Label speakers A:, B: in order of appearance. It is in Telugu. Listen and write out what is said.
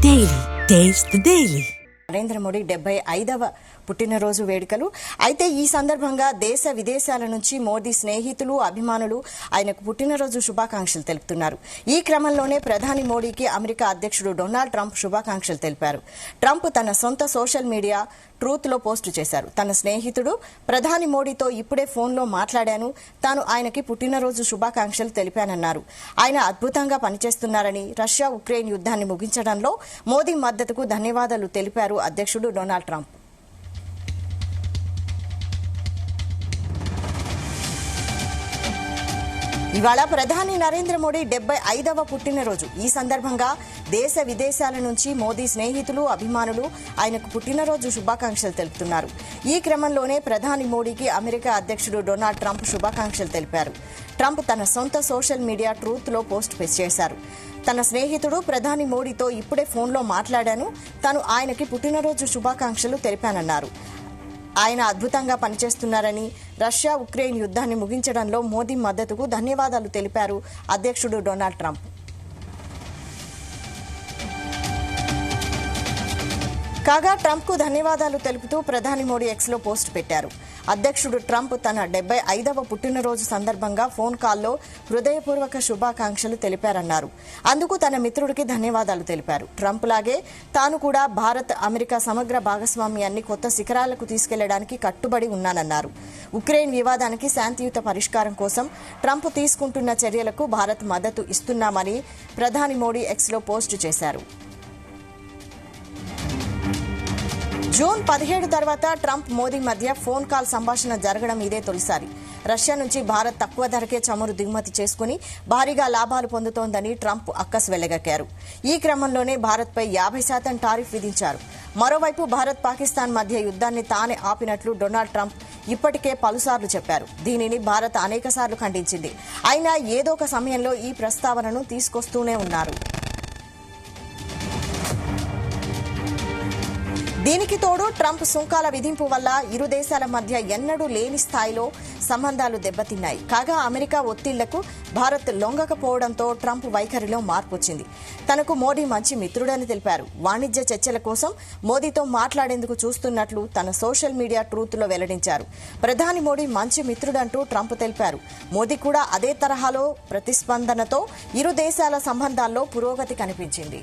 A: Daily. Taste the Daily.
B: Narendra Modi 75వ పుట్టినరోజు వేడుకలు. అయితే ఈ సందర్భంగా దేశ విదేశాల నుంచి మోదీ స్నేహితులు, అభిమానులు ఆయనకు పుట్టినరోజు శుభాకాంక్షలు తెలుపుతున్నారు. ఈ క్రమంలోనే ప్రధాని మోడీకి అమెరికా అధ్యక్షుడు డొనాల్డ్ ట్రంప్ శుభాకాంక్షలు తెలిపారు. ట్రంప్ తన సొంత సోషల్ మీడియా ట్రూత్ లో పోస్టు చేశారు. తన స్నేహితుడు ప్రధాని మోడీతో ఇప్పుడే ఫోన్లో మాట్లాడాను, తాను ఆయనకి పుట్టినరోజు శుభాకాంక్షలు తెలిపానన్నారు. ఆయన అద్భుతంగా పనిచేస్తున్నారని, రష్యా ఉక్రెయిన్ యుద్ధాన్ని ముగించడంలో మోదీ మద్దతుకు ధన్యవాదాలు తెలిపారు అధ్యక్షుడు డొనాల్డ్ ట్రంప్. ఇవాళ ప్రధాని నరేంద్ర మోడీ 75వ పుట్టినరోజు. ఈ సందర్భంగా దేశ విదేశాల నుంచి మోదీ స్నేహితులు, అభిమానులు ఆయనకు పుట్టినరోజు శుభాకాంక్షలు తెలుపుతున్నారు. ఈ క్రమంలోనే ప్రధాని మోడీకి అమెరికా అధ్యక్షుడు డొనాల్డ్ ట్రంప్ శుభాకాంక్షలు తెలిపారు. ట్రంప్ తన సొంత సోషల్ మీడియా ట్రూత్ లో పోస్ట్ చేశారు. తన స్నేహితుడు ప్రధాని మోడీతో ఇప్పుడే ఫోన్లో మాట్లాడాను, తాను ఆయనకి పుట్టినరోజు శుభాకాంక్షలు తెలిపానన్నారు. ఆయన అద్భుతంగా పనిచేస్తున్నారని, రష్యా ఉక్రెయిన్ యుద్ధాన్ని ముగించడంలో మోదీ మద్దతుకు ధన్యవాదాలు తెలిపారు అధ్యక్షుడు డొనాల్డ్ ట్రంప్. కాగా ట్రంప్కు ధన్యవాదాలు తెలుపుతూ ప్రధాని మోడీ ఎక్స్లో పోస్ట్ పెట్టారు. అధ్యక్షుడు ట్రంప్ తన 75వ పుట్టినరోజు సందర్భంగా ఫోన్ కాల్లో హృదయపూర్వక శుభాకాంక్షలు తెలిపారన్నారు. అందుకు తన మిత్రుడికి ధన్యవాదాలు తెలిపారు. ట్రంప్ లాగే తాను కూడా భారత్, అమెరికా సమగ్ర భాగస్వామ్యాన్ని కొత్త శిఖరాలకు తీసుకెళ్లడానికి కట్టుబడి ఉన్నానన్నారు. ఉక్రెయిన్ వివాదానికి శాంతియుత పరిష్కారం కోసం ట్రంప్ తీసుకుంటున్న చర్యలకు భారత్ మద్దతు ఇస్తున్నామని ప్రధాని మోడీ ఎక్స్లో పోస్టు చేశారు. జూన్ 17 తర్వాత ట్రంప్, మోదీ మధ్య ఫోన్ కాల్ సంభాషణ జరగడం ఇదే తొలిసారి. రష్యా నుంచి భారత్ తక్కువ ధరకే చమురు దిగుమతి చేసుకుని భారీగా లాభాలు పొందుతోందని ట్రంప్ అక్కసు వెళ్లగక్కారు. ఈ క్రమంలోనే భారత్పై 50% టారిఫ్ విధించారు. మరోవైపు భారత్, పాకిస్తాన్ మధ్య యుద్ధాన్ని తానే ఆపినట్లు డొనాల్డ్ ట్రంప్ ఇప్పటికే పలుసార్లు చెప్పారు. దీనిని భారత్ అనేకసార్లు ఖండించింది. అయినా ఏదో ఒక సమయంలో ఈ ప్రస్తావనను తీసుకొస్తూనే ఉన్నారు. దీనికి తోడు ట్రంప్ సుంకాల విధింపు వల్ల ఇరు దేశాల మధ్య ఎన్నడూ లేని స్థాయిలో సంబంధాలు దెబ్బతిన్నాయి. కాగా అమెరికా ఒత్తిళ్లకు భారత్ లొంగకపోవడంతో ట్రంప్ వైఖరిలో మార్పు వచ్చింది. తనకు మోడీ మంచి మిత్రుడని తెలిపారు. వాణిజ్య చర్చల కోసం మోదీతో మాట్లాడేందుకు చూస్తున్నట్లు తన సోషల్ మీడియా ట్రూత్ లో వెల్లడించారు. ప్రధాని మోడీ మంచి మిత్రుడంటూ ట్రంప్ తెలిపారు. మోదీ కూడా అదే తరహాలో ప్రతిస్పందనతో ఇరు దేశాల సంబంధాల్లో పురోగతి కనిపించింది.